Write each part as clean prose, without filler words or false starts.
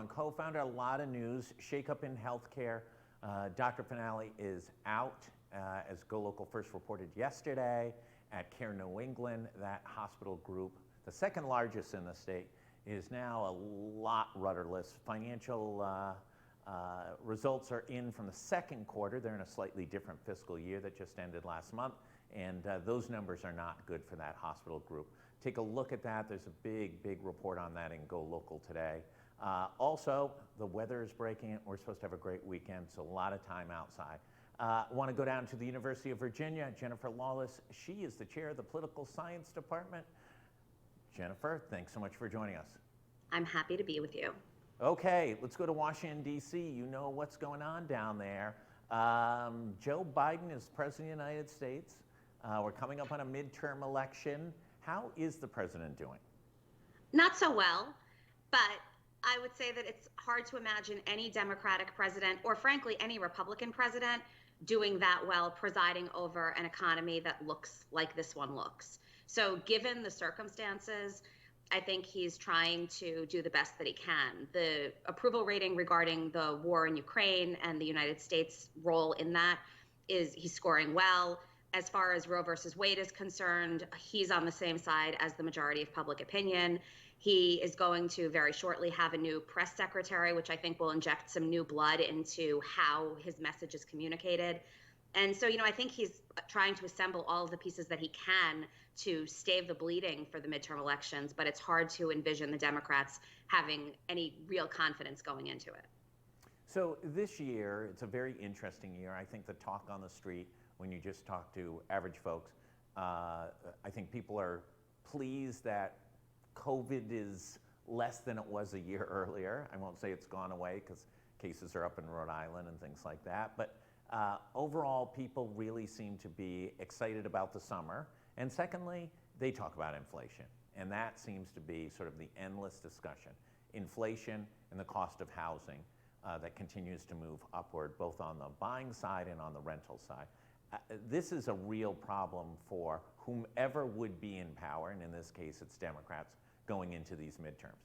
co-founder. A lot of news, shakeup in healthcare. Dr. Finale is out, as GoLocal first reported yesterday at Care New England. That hospital group, the second largest in the state, is now a lot rudderless. Financial results are in from the second quarter. They're in a slightly different fiscal year that just ended last month, and those numbers are not good for that hospital group. Take a look at that. There's a big report on that in GoLocal today. Also, the weather is breaking. We're supposed to have a great weekend, so a lot of time outside. I want to go down to the University of Virginia. Jennifer Lawless, she is the chair of the Political Science Department. Jennifer, thanks so much for joining us. I'm happy to be with you. Okay, let's go to Washington, D.C. You know what's going on down there. Joe Biden is president of the United States. We're coming up on a midterm election. How is the president doing? Not so well, but I would say that it's hard to imagine any Democratic president, or frankly, any Republican president, doing that well, presiding over an economy that looks like this one looks. So given the circumstances, I think he's trying to do the best that he can. The approval rating regarding the war in Ukraine and the United States' role in that is he's scoring well. As far as Roe versus Wade is concerned, he's on the same side as the majority of public opinion. He is going to very shortly have a new press secretary, which I think will inject some new blood into how his message is communicated. And so, I think he's trying to assemble all of the pieces that he can to stave the bleeding for the midterm elections, but it's hard to envision the Democrats having any real confidence going into it. So this year, it's a very interesting year. I think the talk on the street, when you just talk to average folks, I think people are pleased that COVID is less than it was a year earlier. I won't say it's gone away because cases are up in Rhode Island and things like that. But overall, people really seem to be excited about the summer. And secondly, they talk about inflation. And that seems to be sort of the endless discussion. Inflation and the cost of housing that continues to move upward, both on the buying side and on the rental side. This is a real problem for whomever would be in power, and in this case, it's Democrats, going into these midterms.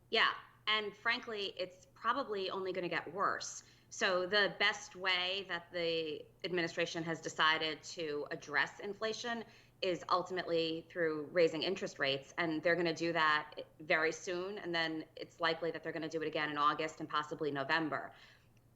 Yeah, and frankly, it's probably only going to get worse. So the best way that the administration has decided to address inflation is ultimately through raising interest rates, and they're going to do that very soon, and then it's likely that they're going to do it again in August and possibly November.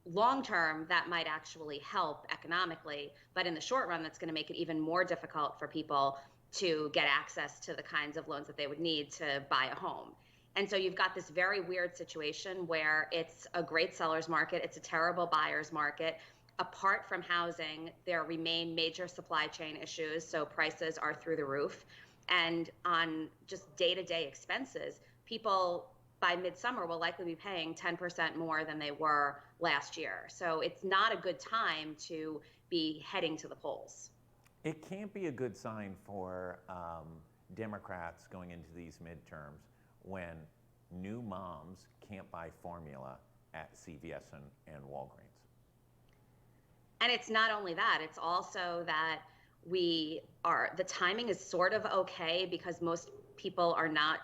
Long term, that might actually help economically, but in the short run, that's going to make it even more difficult for people to get access to the kinds of loans that they would need to buy a home. And so you've got this very weird situation where it's a great seller's market, it's a terrible buyer's market. Apart from housing, there remain major supply chain issues, so prices are through the roof. And on just day-to-day expenses, people by midsummer will likely be paying 10% more than they were last year. So it's not a good time to be heading to the polls. It can't be a good sign for Democrats going into these midterms when new moms can't buy formula at CVS and Walgreens. And it's not only that, it's also that the timing is sort of okay because most people are not,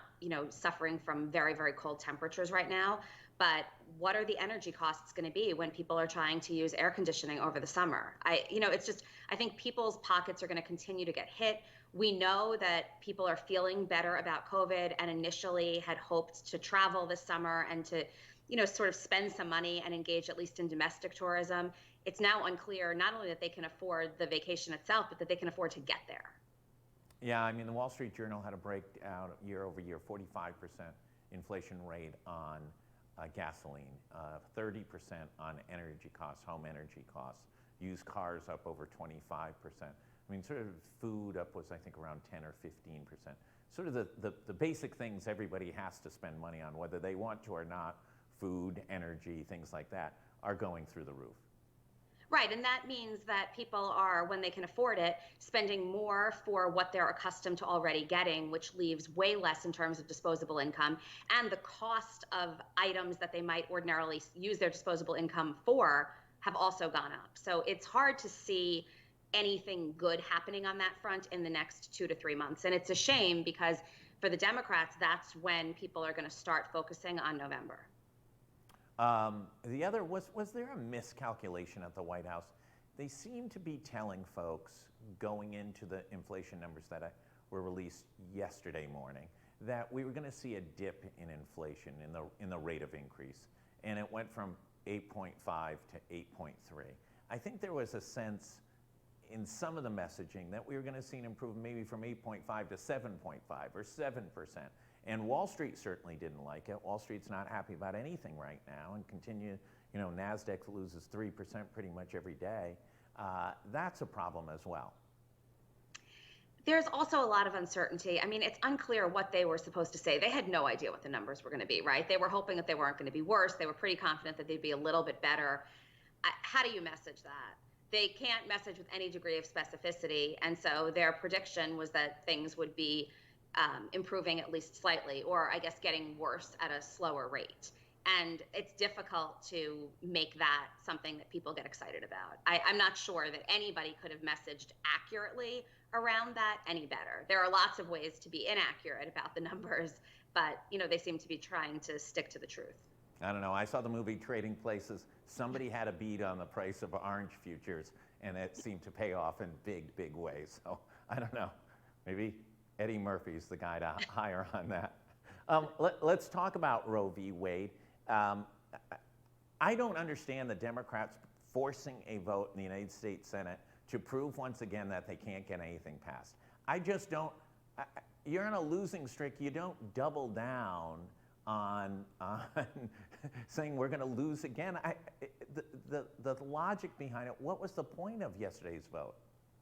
suffering from very, very cold temperatures right now. But what are the energy costs going to be when people are trying to use air conditioning over the summer? I think people's pockets are going to continue to get hit. We know that people are feeling better about COVID and initially had hoped to travel this summer and to, sort of spend some money and engage at least in domestic tourism. It's now unclear not only that they can afford the vacation itself, but that they can afford to get there. Yeah, I mean, the Wall Street Journal had a breakdown year over year, 45% inflation rate on gasoline, 30% on energy costs, home energy costs, used cars up over 25%. I mean, sort of food up was, I think, around 10 or 15%. Sort of the basic things everybody has to spend money on, whether they want to or not, food, energy, things like that, are going through the roof. Right, and that means that people are, when they can afford it, spending more for what they're accustomed to already getting, which leaves way less in terms of disposable income. And the cost of items that they might ordinarily use their disposable income for have also gone up. So it's hard to see anything good happening on that front in the next 2 to 3 months. And it's a shame because For the Democrats, that's when people are going to start focusing on November. The other was there a miscalculation at the White House? They seem to be telling folks going into the inflation numbers that were released yesterday morning that we were going to see a dip in inflation in the rate of increase, and it went from 8.5 to 8.3. I think there was a sense in some of the messaging that we were going to see an improvement maybe from 8.5 to 7.5 or 7%. And Wall Street certainly didn't like it. Wall Street's not happy about anything right now and NASDAQ loses 3% pretty much every day. That's a problem as well. There's also a lot of uncertainty. I mean, it's unclear what they were supposed to say. They had no idea what the numbers were going to be, right? They were hoping that they weren't going to be worse. They were pretty confident that they'd be a little bit better. How do you message that? They can't message with any degree of specificity. And so their prediction was that things would be improving at least slightly, or I guess getting worse at a slower rate. And it's difficult to make that something that people get excited about. I'm not sure that anybody could have messaged accurately around that any better. There are lots of ways to be inaccurate about the numbers, but they seem to be trying to stick to the truth. I don't know. I saw the movie Trading Places. Somebody had a beat on the price of orange futures, and it seemed to pay off in big, big ways. So I don't know. Maybe Eddie Murphy's the guy to hire on that. Let's talk about Roe v. Wade. I don't understand the Democrats forcing a vote in the United States Senate to prove once again that they can't get anything passed. I just don't. You're in a losing streak. You don't double down on saying we're going to lose again. The logic behind it, what was the point of yesterday's vote?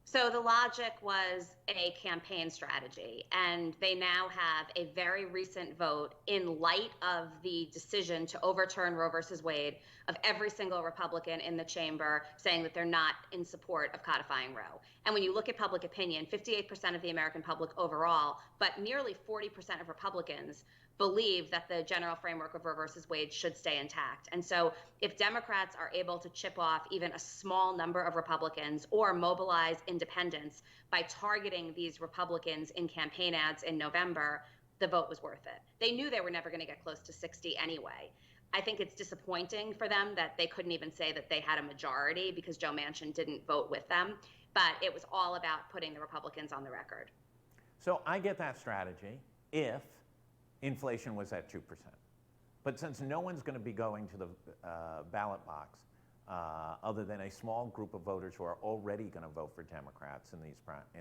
So the logic was a campaign strategy, and they now have a very recent vote in light of the decision to overturn Roe versus Wade of every single Republican in the chamber saying that they're not in support of codifying Roe. And when you look at public opinion, 58% of the American public overall, but nearly 40% of Republicans believe that the general framework of Roe versus Wade should stay intact. And so if Democrats are able to chip off even a small number of Republicans or mobilize independents by targeting these Republicans in campaign ads in November, the vote was worth it. They knew they were never going to get close to 60 anyway. I think it's disappointing for them that they couldn't even say that they had a majority because Joe Manchin didn't vote with them, but it was all about putting the Republicans on the record. So I get that strategy if inflation was at 2%. But since no one's going to be going to the ballot box other than a small group of voters who are already going to vote for Democrats in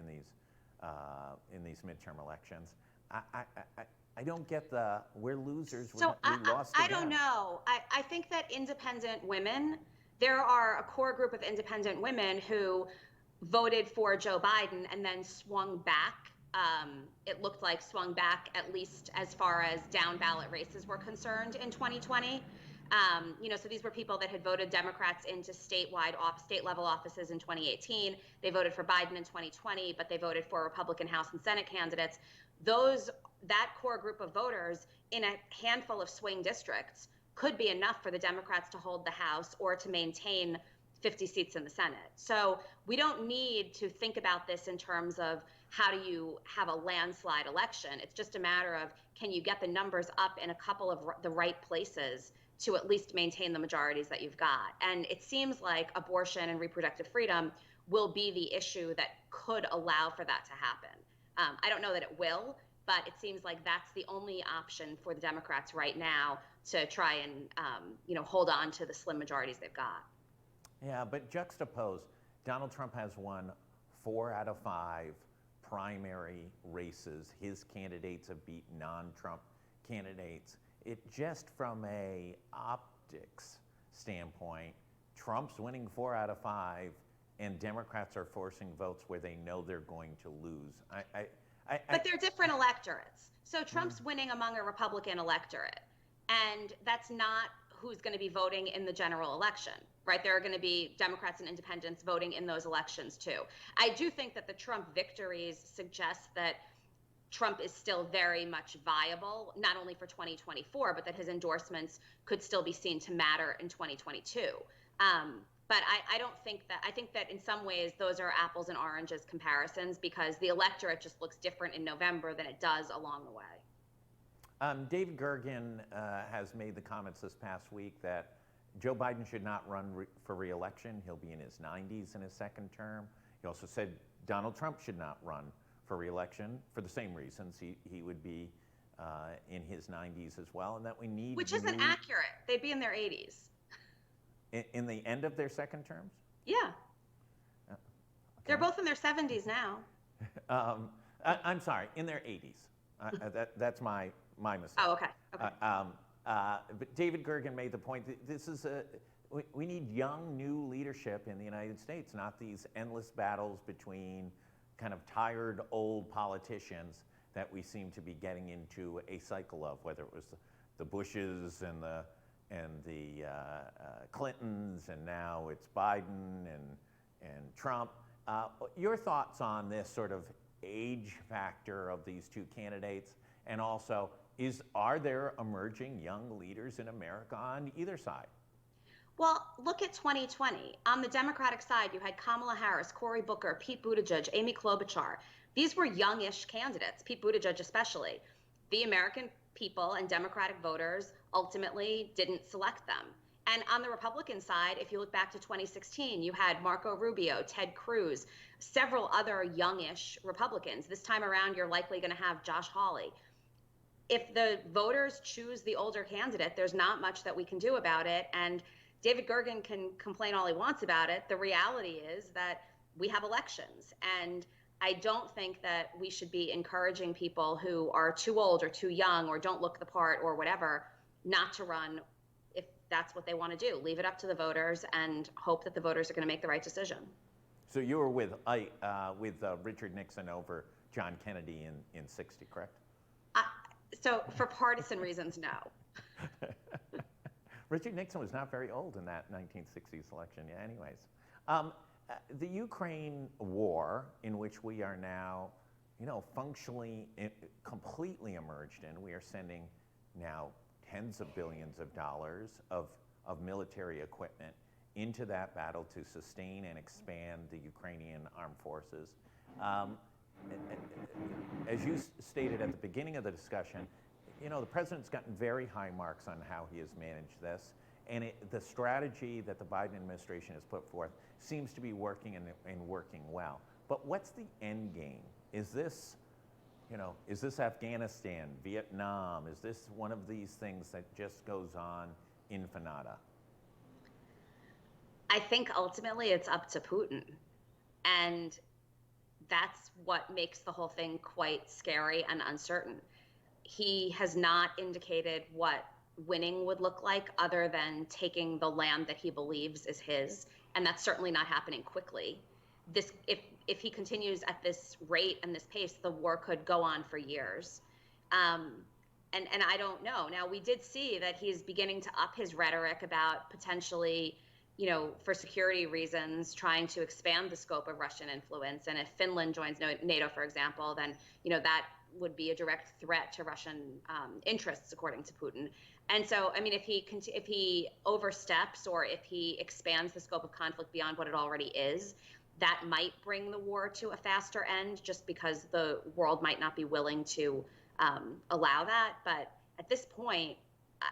these midterm elections, I don't get we're losers. So we lost I again. don't know. I think that independent women, there are a core group of independent women who voted for Joe Biden and then swung back. It looked like swung back at least as far as down ballot races were concerned in 2020. So these were people that had voted Democrats into state level offices in 2018. They voted for Biden in 2020, but they voted for Republican House and Senate candidates. That core group of voters in a handful of swing districts could be enough for the Democrats to hold the House or to maintain 50 seats in the Senate. So we don't need to think about this in terms of how do you have a landslide election. It's just a matter of, can you get the numbers up in a couple of the right places to at least maintain the majorities that you've got. And it seems like abortion and reproductive freedom will be the issue that could allow for that to happen. I don't know that it will, but it seems like that's the only option for the Democrats right now to try and hold on to the slim majorities they've got. Yeah, but juxtapose, Donald Trump has won 4 out of 5 primary races. His candidates have beat non-Trump candidates. It just from a optics standpoint, Trump's winning 4 out of 5, and Democrats are forcing votes where they know they're going to lose. But they're different electorates. So Trump's winning among a Republican electorate, and that's not who's going to be voting in the general election, right? There are going to be Democrats and independents voting in those elections too. I do think that the Trump victories suggest that Trump is still very much viable, not only for 2024, but that his endorsements could still be seen to matter in 2022. But I don't think that, I think that in some ways those are apples and oranges comparisons because the electorate just looks different in November than it does along the way. David Gergen has made the comments this past week that Joe Biden should not run for re-election. He'll be in his 90s in his second term. He also said Donald Trump should not run for re-election for the same reasons. He would be in his 90s as well, and that we need... Which isn't accurate. They'd be in their 80s. In the end of their second terms? Yeah. Okay. They're both in their 70s now. I'm sorry, in their 80s. That's my mistake. Oh, okay. Okay. But David Gergen made the point that this is we need young, new leadership in the United States, not these endless battles between kind of tired, old politicians that we seem to be getting into a cycle of, whether it was the Bushes and the Clintons, and now it's Biden and Trump. Your thoughts on this sort of age factor of these two candidates, and also are there emerging young leaders in America on either side? Well, look at 2020. On the Democratic side, you had Kamala Harris, Cory Booker, Pete Buttigieg, Amy Klobuchar. These were youngish candidates, Pete Buttigieg especially. The American people and Democratic voters ultimately didn't select them. And on the Republican side, if you look back to 2016, you had Marco Rubio, Ted Cruz, several other youngish Republicans. This time around, you're likely going to have Josh Hawley. If the voters choose the older candidate, there's not much that we can do about it. And David Gergen can complain all he wants about it. The reality is that we have elections. And I don't think that we should be encouraging people who are too old or too young or don't look the part or whatever not to run if that's what they want to do. Leave it up to the voters and hope that the voters are going to make the right decision. So you were with Richard Nixon over John Kennedy in '60, correct? So for partisan reasons, no. Richard Nixon was not very old in that 1960s election. Yeah, anyways. The Ukraine war, in which we are now, functionally completely emerged in, we are sending now tens of billions of dollars of military equipment into that battle to sustain and expand the Ukrainian armed forces. As you stated at the beginning of the discussion, the president's gotten very high marks on how he has managed this, and the strategy that the Biden administration has put forth seems to be working and working well. But what's the end game? Is this Afghanistan, Vietnam? Is this one of these things that just goes on infinita? I think ultimately it's up to Putin. And that's what makes the whole thing quite scary and uncertain. He has not indicated what winning would look like other than taking the land that he believes is his. And that's certainly not happening quickly. If he continues at this rate and this pace, the war could go on for years. And I don't know. Now, we did see that he's beginning to up his rhetoric about potentially, for security reasons, trying to expand the scope of Russian influence. And if Finland joins NATO, for example, then, that would be a direct threat to Russian interests, according to Putin. And so, I mean, if he oversteps or if he expands the scope of conflict beyond what it already is, that might bring the war to a faster end, just because the world might not be willing to allow that. But at this point,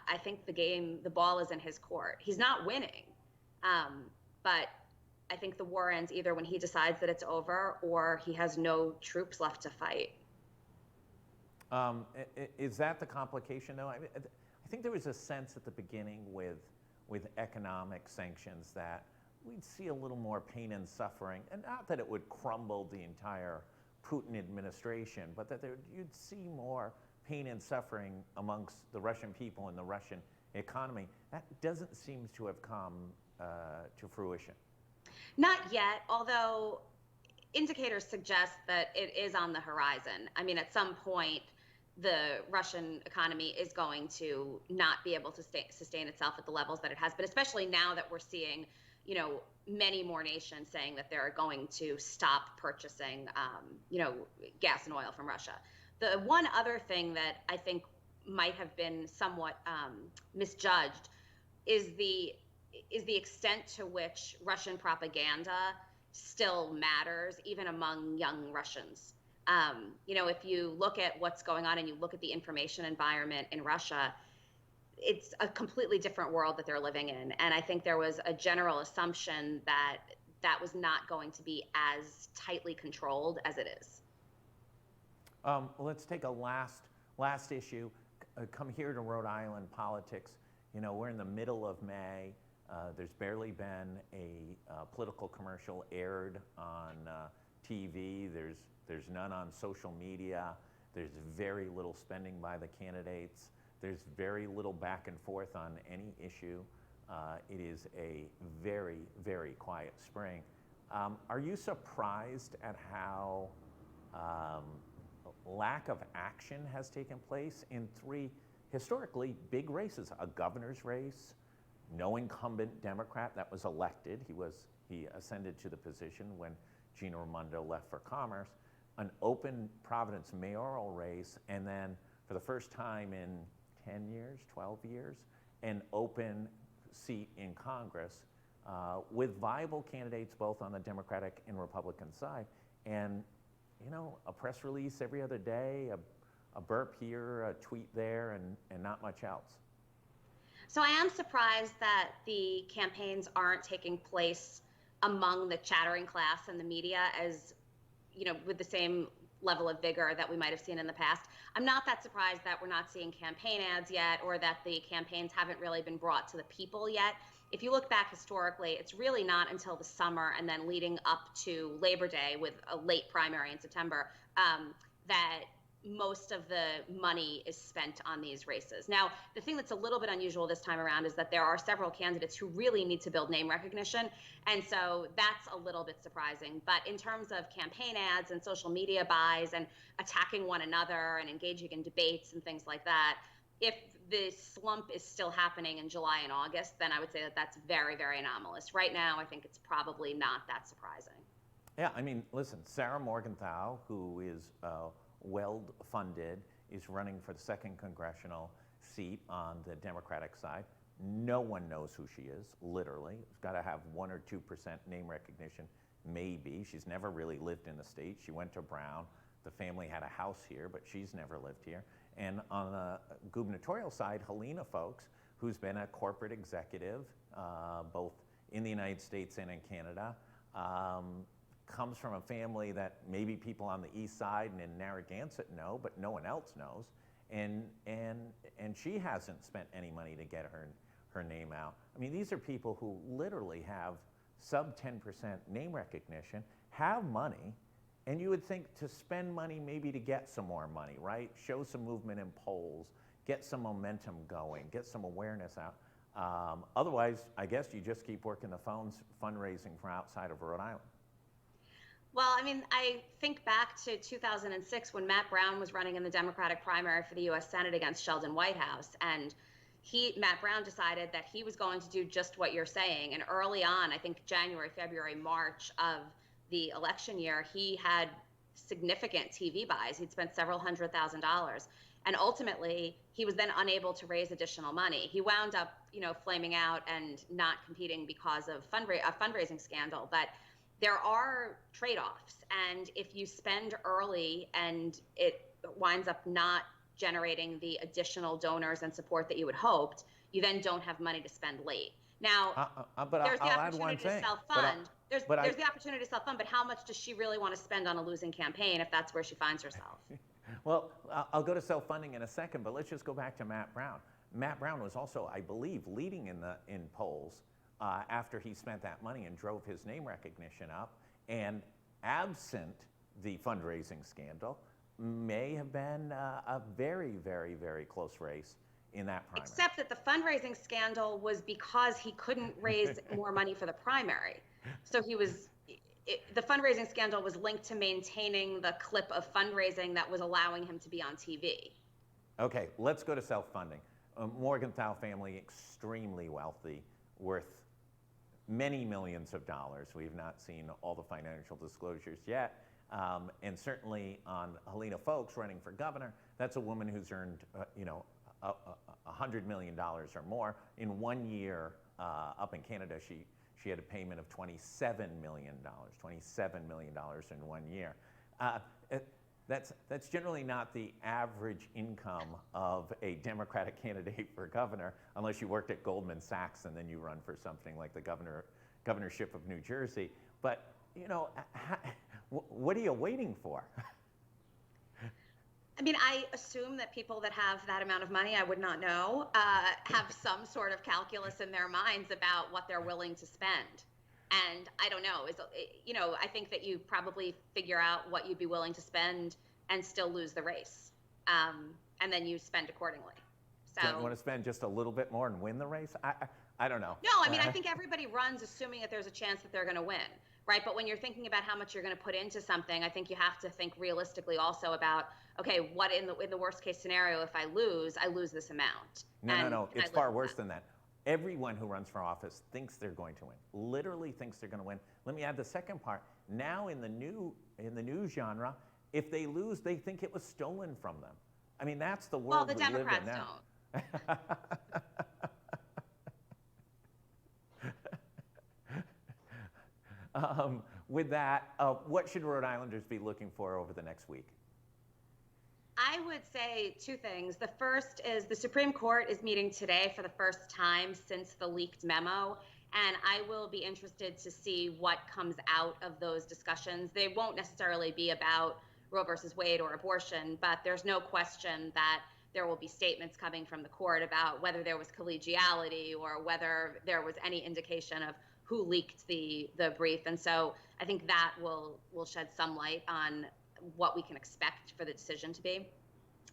I think the ball is in his court. He's not winning, but I think the war ends either when he decides that it's over or he has no troops left to fight. Is that the complication, though? I think there was a sense at the beginning with economic sanctions that we'd see a little more pain and suffering, and not that it would crumble the entire Putin administration, but that you'd see more pain and suffering amongst the Russian people and the Russian economy. That doesn't seem to have come to fruition. Not yet, although indicators suggest that it is on the horizon. I mean, at some point, the Russian economy is going to not be able to sustain itself at the levels that it has been, especially now that we're seeing, many more nations saying that they're going to stop purchasing, gas and oil from Russia. The one other thing that I think might have been somewhat misjudged is the is the extent to which Russian propaganda still matters, even among young Russians. If you look at what's going on and you look at the information environment in Russia, it's a completely different world that they're living in. And I think there was a general assumption that that was not going to be as tightly controlled as it is. Let's take a last issue. Come here to Rhode Island politics. We're in the middle of May. There's barely been a political commercial aired on TV. There's none on social media. There's very little spending by the candidates. There's very little back and forth on any issue. It is a very, very quiet spring. Are you surprised at how lack of action has taken place in three historically big races? A governor's race, no incumbent Democrat that was elected. He ascended to the position when Gina Raimondo left for Commerce. An open Providence mayoral race, and then for the first time in 10 years, 12 years, an open seat in Congress with viable candidates both on the Democratic and Republican side. And, a press release every other day, a burp here, a tweet there, and not much else. So I am surprised that the campaigns aren't taking place among the chattering class and the media as, with the same level of vigor that we might have seen in the past. I'm not that surprised that we're not seeing campaign ads yet, or that the campaigns haven't really been brought to the people yet. If you look back historically, it's really not until the summer and then leading up to Labor Day with a late primary in September that most of the money is spent on these races. Now, the thing that's a little bit unusual this time around is that there are several candidates who really need to build name recognition. And so that's a little bit surprising. But in terms of campaign ads and social media buys and attacking one another and engaging in debates and things like that, if the slump is still happening in July and August, then I would say that that's very, very anomalous. Right now, I think it's probably not that surprising. Yeah, listen, Sarah Morgenthau, who is well-funded, is running for the 2nd congressional seat on the Democratic side. No one knows who she is, literally. She's got to have 1 or 2% name recognition, maybe. She's never really lived in the state. She went to Brown. The family had a house here, but she's never lived here. And on the gubernatorial side, Helena Foulkes, who's been a corporate executive, both in the United States and in Canada, comes from a family that maybe people on the east side and in Narragansett know, but no one else knows. And she hasn't spent any money to get her name out. These are people who literally have sub 10% name recognition, have money, and you would think to spend money maybe to get some more money, right? Show some movement in polls, get some momentum going, get some awareness out. Otherwise, I guess you just keep working the phones, fundraising from outside of Rhode Island. Well, I think back to 2006 when Matt Brown was running in the Democratic primary for the U.S. Senate against Sheldon Whitehouse, and Matt Brown decided that he was going to do just what you're saying. And early on, I think January, February, March of the election year, he had significant TV buys. He'd spent several $100,000. And ultimately, he was then unable to raise additional money. He wound up, flaming out and not competing because of a fundraising scandal. But there are trade-offs. And if you spend early and it winds up not generating the additional donors and support that you had hoped, you then don't have money to spend late. Now, there's the opportunity to self-fund. There's the opportunity to self-fund, but how much does she really want to spend on a losing campaign if that's where she finds herself? Well, I'll go to self-funding in a second, but let's just go back to Matt Brown. Matt Brown was also, I believe, leading in polls after he spent that money and drove his name recognition up. And absent the fundraising scandal, may have been a very, very, very close race in that primary. Except that the fundraising scandal was because he couldn't raise more money for the primary. So the fundraising scandal was linked to maintaining the clip of fundraising that was allowing him to be on TV. Okay, let's go to self-funding. Morgenthau family, extremely wealthy, worth many millions of dollars. We've not seen all the financial disclosures yet. And certainly on Helena Foulkes running for governor, that's a woman who's earned, $100 million or more. In 1 year up in Canada, she had a payment of $27 million, $27 million in 1 year. That's generally not the average income of a Democratic candidate for governor, unless you worked at Goldman Sachs and then you run for something like the governorship of New Jersey. But, you know, what are you waiting for? I mean, I assume that people that have that amount of money, I would not know, have some sort of calculus in their minds about what they're willing to spend. And I don't know, you know, I think that you probably figure out what you'd be willing to spend and still lose the race. And then you spend accordingly. So Don't you want to spend just a little bit more and win the race? I don't know. no, I mean, I think everybody runs assuming that there's a chance that they're going to win, right? But when you're thinking about how much you're going to put into something, I think you have to think realistically also about, okay, what in the worst case scenario, if I lose this amount. No. It's far worse than that. Everyone who runs for office thinks they're going to win, literally thinks they're going to win. Let me add the second part. Now in the new genre, if they lose, they think it was stolen from them. I mean, that's the world we live in now. Well, the Democrats don't. With that, what should Rhode Islanders be looking for over the next week? I would say two things. The first is the Supreme Court is meeting today for the first time since the leaked memo, and I will be interested to see what comes out of those discussions. They won't necessarily be about Roe versus Wade or abortion, but there's no question that there will be statements coming from the court about whether there was collegiality or whether there was any indication of who leaked the brief. And so I think that will shed some light on what we can expect for the decision to be.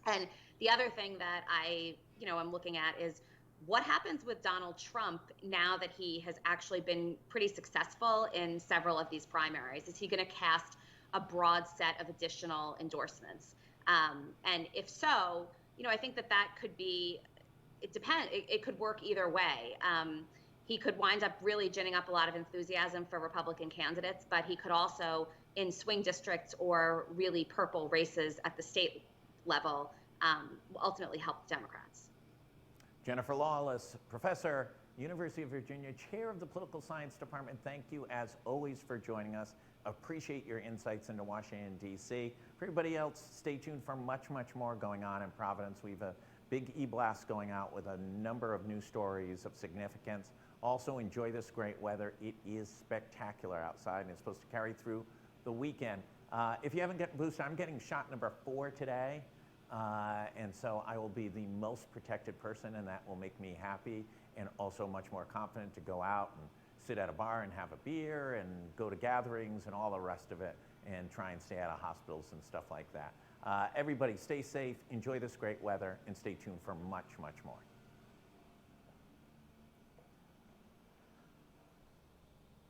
And the other thing that I'm looking at is what happens with Donald Trump now that he has actually been pretty successful in several of these primaries. Is he going to cast a broad set of additional endorsements? And if so, I think that could be, it depends, it could work either way. He could wind up really ginning up a lot of enthusiasm for Republican candidates, but he could also, in swing districts or really purple races at the state level, ultimately help the Democrats. Jennifer Lawless, professor, University of Virginia, chair of the Political Science Department, thank you as always for joining us. Appreciate your insights into Washington, D.C. For everybody else, stay tuned for much, much more going on in Providence. We have a big e-blast going out with a number of news stories of significance. Also, enjoy this great weather. It is spectacular outside, and it's supposed to carry through the weekend. If you haven't gotten boosted, I'm getting shot number 4 today, and so I will be the most protected person, and that will make me happy and also much more confident to go out and sit at a bar and have a beer and go to gatherings and all the rest of it and try and stay out of hospitals and stuff like that. Everybody stay safe, enjoy this great weather, and stay tuned for much, much more.